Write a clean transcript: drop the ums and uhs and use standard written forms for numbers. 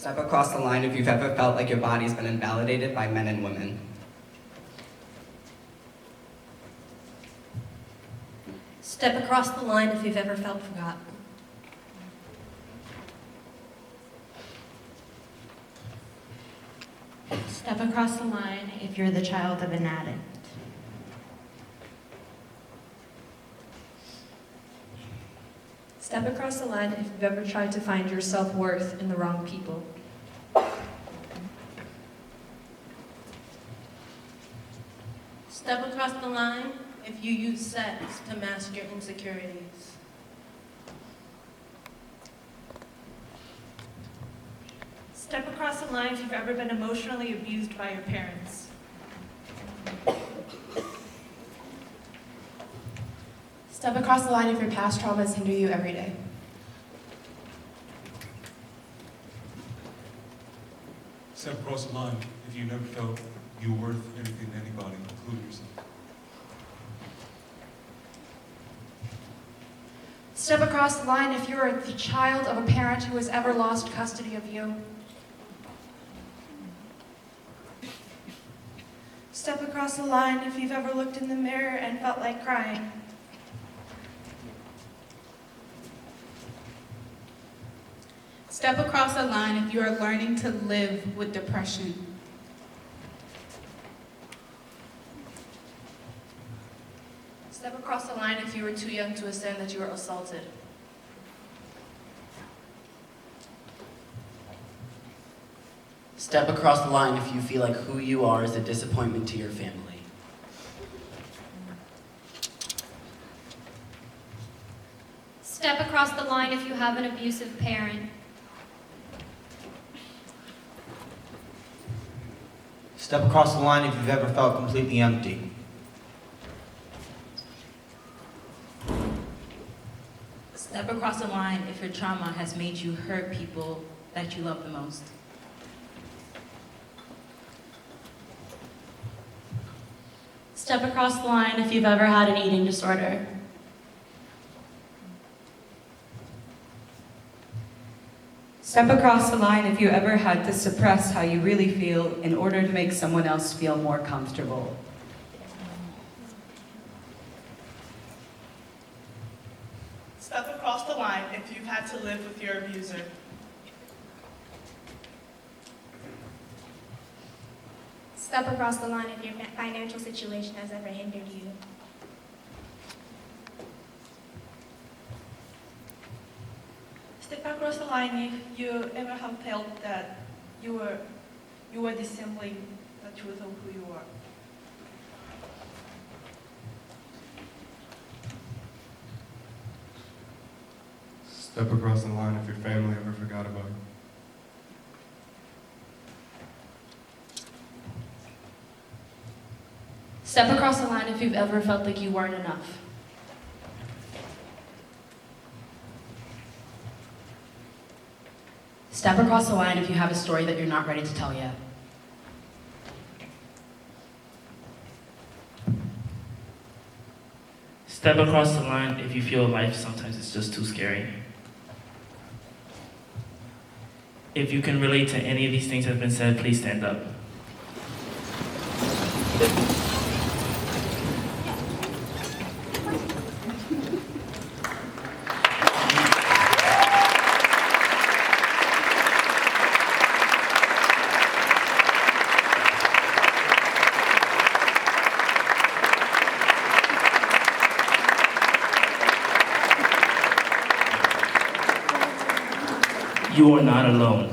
Step across the line if you've ever felt like your body's been invalidated by men and women. Step across the line if you've ever felt forgotten. Step across the line if you're the child of an addict. Step across the line if you've ever tried to find your self-worth in the wrong people. Step across the line if you use sex to mask your insecurities. Step across the line if you've ever been emotionally abused by your parents. Step across the line if your past traumas hinder you every day. Step across the line if you never felt you were worth anything to anybody, including yourself. Step across the line if you are the child of a parent who has ever lost custody of you. Step across the line if you've ever looked in the mirror and felt like crying. Step across the line if you are learning to live with depression. Step across the line if you were too young to ascend that you were assaulted. Step across the line if you feel like who you are is a disappointment to your family. Step across the line if you have an abusive parent. Step across the line if you've ever felt completely empty. Step across the line if your trauma has made you hurt people that you love the most. Step across the line if you've ever had an eating disorder. Step across the line if you ever had to suppress how you really feel in order to make someone else feel more comfortable. Step across the line if you've had to live with your abuser. Step across the line if your financial situation has ever hindered you. Step across the line if you ever have felt that you were dissembling the truth of who you are. Step across the line if your family ever forgot about you. Step across the line if you've ever felt like you weren't enough. Step across the line if you have a story that you're not ready to tell yet. Step across the line if you feel life sometimes is just too scary. If you can relate to any of these things that have been said, please stand up. You are not alone.